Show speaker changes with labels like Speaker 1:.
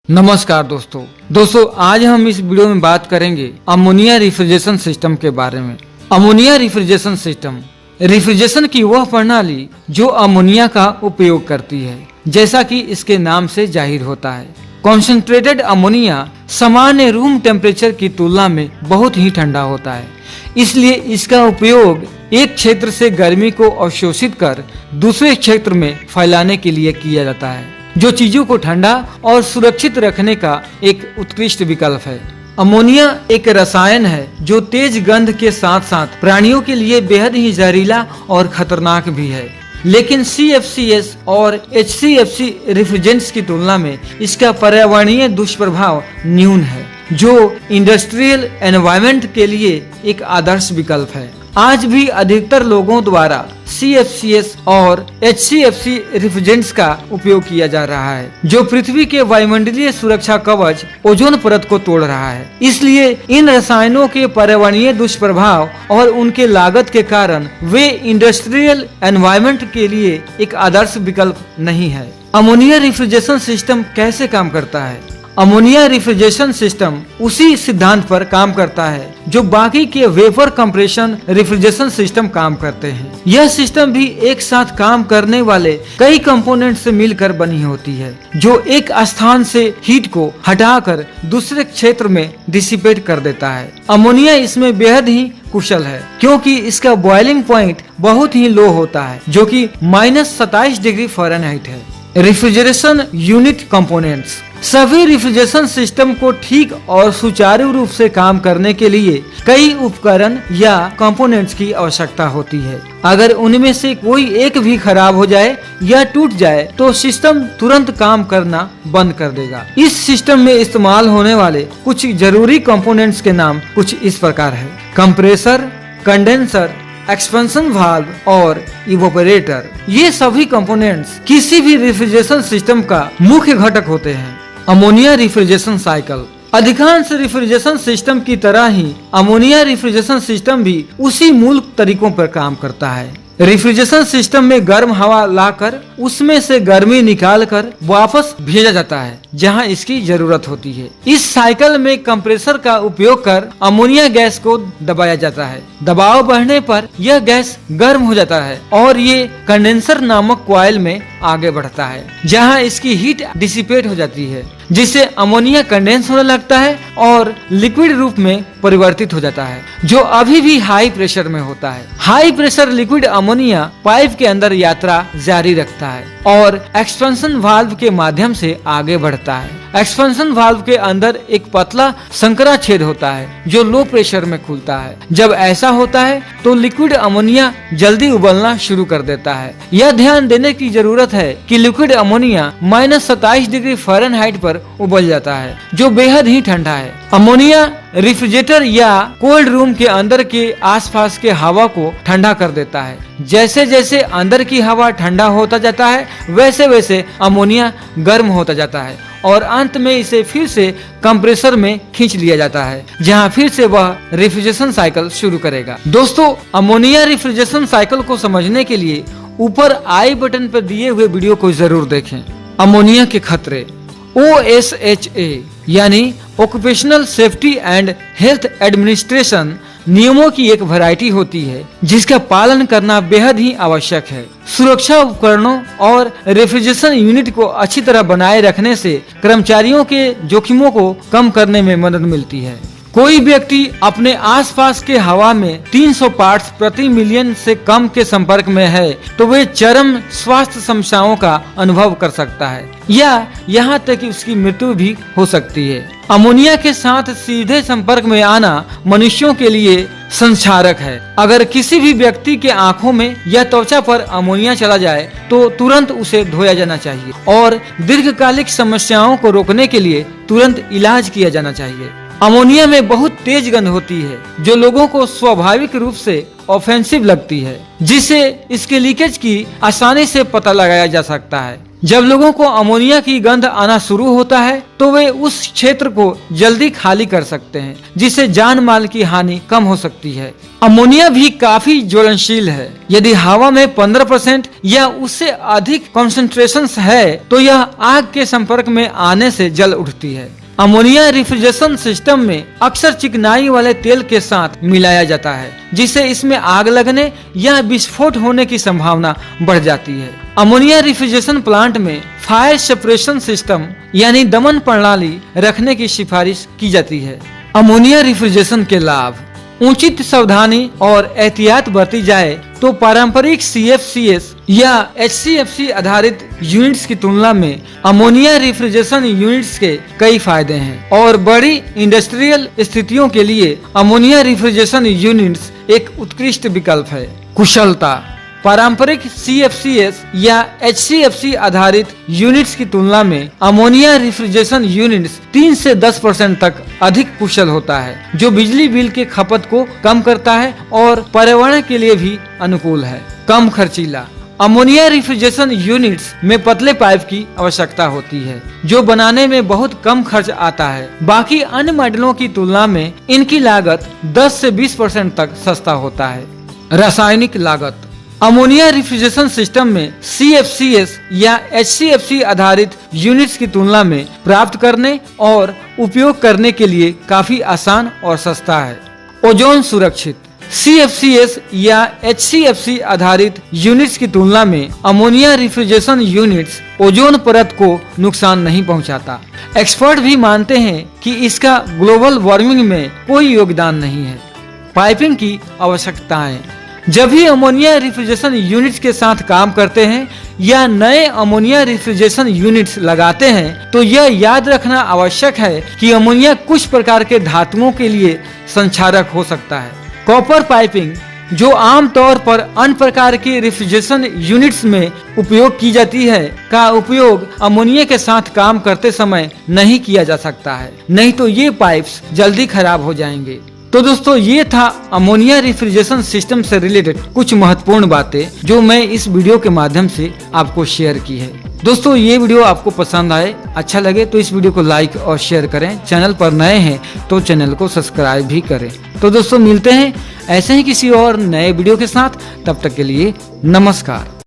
Speaker 1: नमस्कार दोस्तों आज हम इस वीडियो में बात करेंगे अमोनिया रेफ्रिजरेशन सिस्टम के बारे में। अमोनिया रेफ्रिजरेशन सिस्टम रेफ्रिजरेशन की वह प्रणाली जो अमोनिया का उपयोग करती है, जैसा कि इसके नाम से जाहिर होता है। कॉन्सेंट्रेटेड अमोनिया सामान्य रूम टेम्परेचर की तुलना में बहुत ही ठंडा होता है, इसलिए इसका उपयोग एक क्षेत्र से गर्मी को अवशोषित कर दूसरे क्षेत्र में फैलाने के लिए किया जाता है, जो चीजों को ठंडा और सुरक्षित रखने का एक उत्कृष्ट विकल्प है। अमोनिया एक रसायन है जो तेज गंध के साथ साथ प्राणियों के लिए बेहद ही जहरीला और खतरनाक भी है, लेकिन CFCs और HCFC रेफ्रिजरेंट्स की तुलना में इसका पर्यावरणीय दुष्प्रभाव न्यून है, जो इंडस्ट्रियल एनवायरनमेंट के लिए एक आदर्श विकल्प है। आज भी अधिकतर लोगों द्वारा CFCs और HCFC रेफ्रिजरेंट्स का उपयोग किया जा रहा है, जो पृथ्वी के वायुमंडलीय सुरक्षा कवच ओजोन परत को तोड़ रहा है। इसलिए इन रसायनों के पर्यावरणीय दुष्प्रभाव और उनके लागत के कारण वे इंडस्ट्रियल एनवायरनमेंट के लिए एक आदर्श विकल्प नहीं है। अमोनिया रेफ्रिजरेशन सिस्टम कैसे काम करता है? अमोनिया रेफ्रिजरेशन सिस्टम उसी सिद्धांत पर काम करता है जो बाकी के वेपर कंप्रेशन रेफ्रिजरेशन सिस्टम काम करते हैं। यह सिस्टम भी एक साथ काम करने वाले कई कंपोनेंट से मिलकर बनी होती है, जो एक स्थान से हीट को हटाकर दूसरे क्षेत्र में डिसिपेट कर देता है। अमोनिया इसमें बेहद ही कुशल है, क्योंकि इसका बॉइलिंग पॉइंट बहुत ही लो होता है, जो कि -27 डिग्री फ़ारेनहाइट है। रेफ्रिजरेशन यूनिट कंपोनेंट्स सभी रेफ्रिजरेशन सिस्टम को ठीक और सुचारू रूप से काम करने के लिए कई उपकरण या कंपोनेंट्स की आवश्यकता होती है। अगर उनमें से कोई एक भी खराब हो जाए या टूट जाए तो सिस्टम तुरंत काम करना बंद कर देगा। इस सिस्टम में इस्तेमाल होने वाले कुछ जरूरी कंपोनेंट्स के नाम कुछ इस प्रकार है: कंप्रेसर, कंडेंसर, एक्सपेंशन वाल्व और इवोपरेटर। ये सभी कंपोनेंट्स किसी भी रेफ्रिजरेशन सिस्टम का मुख्य घटक होते हैं। अमोनिया रेफ्रिजरेशन साइकिल अधिकांश रेफ्रिजरेशन सिस्टम की तरह ही अमोनिया रेफ्रिजरेशन सिस्टम भी उसी मूल तरीकों पर काम करता है। रेफ्रिजरेशन सिस्टम में गर्म हवा लाकर उसमें से गर्मी निकालकर वापस भेजा जाता है जहां इसकी जरूरत होती है। इस साइकिल में कंप्रेसर का उपयोग कर अमोनिया गैस को दबाया जाता है। दबाव बढ़ने पर यह गैस गर्म हो जाता है और ये कंडेंसर नामक कॉइल में आगे बढ़ता है, जहां इसकी हीट डिसिपेट हो जाती है, जिससे अमोनिया कंडेंस होने लगता है और लिक्विड रूप में परिवर्तित हो जाता है, जो अभी भी हाई प्रेशर में होता है। High pressure liquid ammonia pipe के अंदर यात्रा जारी रखता है और एक्सपेंशन वाल्व के माध्यम से आगे बढ़ता है। एक्सपेंशन वाल्व के अंदर एक पतला संकरा छेद होता है जो लो प्रेशर में खुलता है। जब ऐसा होता है तो लिक्विड अमोनिया जल्दी उबलना शुरू कर देता है। यह ध्यान देने की जरूरत है कि लिक्विड अमोनिया -27 डिग्री फ़ारेनहाइट पर उबल जाता है, जो बेहद ही ठंडा है। अमोनिया रेफ्रिजरेटर या कोल्ड रूम के अंदर के आसपास के हवा को ठंडा कर देता है। जैसे जैसे अंदर की हवा ठंडा होता जाता है, वैसे वैसे अमोनिया गर्म होता जाता है और अंत में इसे फिर से कंप्रेसर में खींच लिया जाता है, जहां फिर से वह रेफ्रिजरेशन साइकिल शुरू करेगा। दोस्तों, अमोनिया रेफ्रिजरेशन साइकिल को समझने के लिए ऊपर आई बटन पर दिए हुए वीडियो को जरूर देखें। अमोनिया के खतरे OSHA यानी occupational safety and health administration नियमों की एक वैरायटी होती है, जिसका पालन करना बेहद ही आवश्यक है। सुरक्षा उपकरणों और रेफ्रिजरेशन यूनिट को अच्छी तरह बनाए रखने से कर्मचारियों के जोखिमों को कम करने में मदद मिलती है। कोई व्यक्ति अपने आसपास के हवा में 300 पार्ट्स प्रति मिलियन से कम के संपर्क में है तो वे चरम स्वास्थ्य समस्याओं का अनुभव कर सकता है या यहाँ तक कि उसकी मृत्यु भी हो सकती है। अमोनिया के साथ सीधे संपर्क में आना मनुष्यों के लिए संक्षारक है। अगर किसी भी व्यक्ति के आंखों में या त्वचा पर अमोनिया चला जाए तो तुरंत उसे धोया जाना चाहिए और दीर्घकालिक समस्याओं को रोकने के लिए तुरंत इलाज किया जाना चाहिए। अमोनिया में बहुत तेज गंध होती है जो लोगों को स्वाभाविक रूप से ऑफेंसिव लगती है, जिससे इसके लीकेज की आसानी से पता लगाया जा सकता है। जब लोगों को अमोनिया की गंध आना शुरू होता है तो वे उस क्षेत्र को जल्दी खाली कर सकते हैं, जिससे जान माल की हानि कम हो सकती है। अमोनिया भी काफी ज्वलनशील है। यदि हवा में 15% या उससे अधिक कॉन्सेंट्रेशन है तो यह आग के संपर्क में आने से जल उठती है। अमोनिया रेफ्रिजरेशन सिस्टम में अक्सर चिकनाई वाले तेल के साथ मिलाया जाता है, जिससे इसमें आग लगने या विस्फोट होने की संभावना बढ़ जाती है। अमोनिया रेफ्रिजरेशन प्लांट में फायर सेपरेशन सिस्टम यानी दमन प्रणाली रखने की सिफारिश की जाती है। अमोनिया रेफ्रिजरेशन के लाभ: उचित सावधानी और एहतियात बरती जाए तो पारंपरिक CFCS या HCFC आधारित यूनिट्स की तुलना में अमोनिया रेफ्रिजरेशन यूनिट्स के कई फायदे हैं और बड़ी इंडस्ट्रियल स्थितियों के लिए अमोनिया रेफ्रिजरेशन यूनिट्स एक उत्कृष्ट विकल्प है। कुशलता: पारंपरिक CFCS या HCFC आधारित यूनिट्स की तुलना में अमोनिया रेफ्रिजरेशन यूनिट्स 3 से 10% तक अधिक कुशल होता है, जो बिजली बिल के खपत को कम करता है और पर्यावरण के लिए भी अनुकूल है। कम खर्चीला: अमोनिया रेफ्रिजरेशन यूनिट्स में पतले पाइप की आवश्यकता होती है, जो बनाने में बहुत कम खर्च आता है। बाकी अन्य मॉडलों की तुलना में इनकी लागत 10 से 20% तक सस्ता होता है। रासायनिक लागत: अमोनिया रेफ्रिजरेशन सिस्टम में CFCS या HCFC आधारित यूनिट्स की तुलना में प्राप्त करने और उपयोग करने के लिए काफी आसान और सस्ता है। ओजोन सुरक्षित: CFCS या HCFC आधारित यूनिट्स की तुलना में अमोनिया रेफ्रिजरेशन यूनिट्स ओजोन परत को नुकसान नहीं पहुंचाता। एक्सपर्ट भी मानते हैं कि इसका ग्लोबल वार्मिंग में कोई योगदान नहीं है। पाइपिंग की आवश्यकताएं: जब भी अमोनिया रेफ्रिजरेशन यूनिट्स के साथ काम करते हैं या नए अमोनिया रेफ्रिजरेशन यूनिट्स लगाते हैं तो यह याद रखना आवश्यक है कि अमोनिया कुछ प्रकार के धातुओं के लिए संक्षारक हो सकता है। कॉपर पाइपिंग, जो आमतौर पर अन्य प्रकार के रेफ्रिजरेशन यूनिट्स में उपयोग की जाती है, का उपयोग अमोनिया के साथ काम करते समय नहीं किया जा सकता है, नहीं तो ये पाइप्स जल्दी खराब हो जाएंगे। तो दोस्तों, ये था अमोनिया रेफ्रिजरेशन सिस्टम से रिलेटेड कुछ महत्वपूर्ण बातें जो मैं इस वीडियो के माध्यम से आपको शेयर की है। दोस्तों, ये वीडियो आपको पसंद आए, अच्छा लगे तो इस वीडियो को लाइक और शेयर करें। चैनल पर नए हैं तो चैनल को सब्सक्राइब भी करें। तो दोस्तों, मिलते हैं ऐसे ही किसी और नए वीडियो के साथ। तब तक के लिए नमस्कार।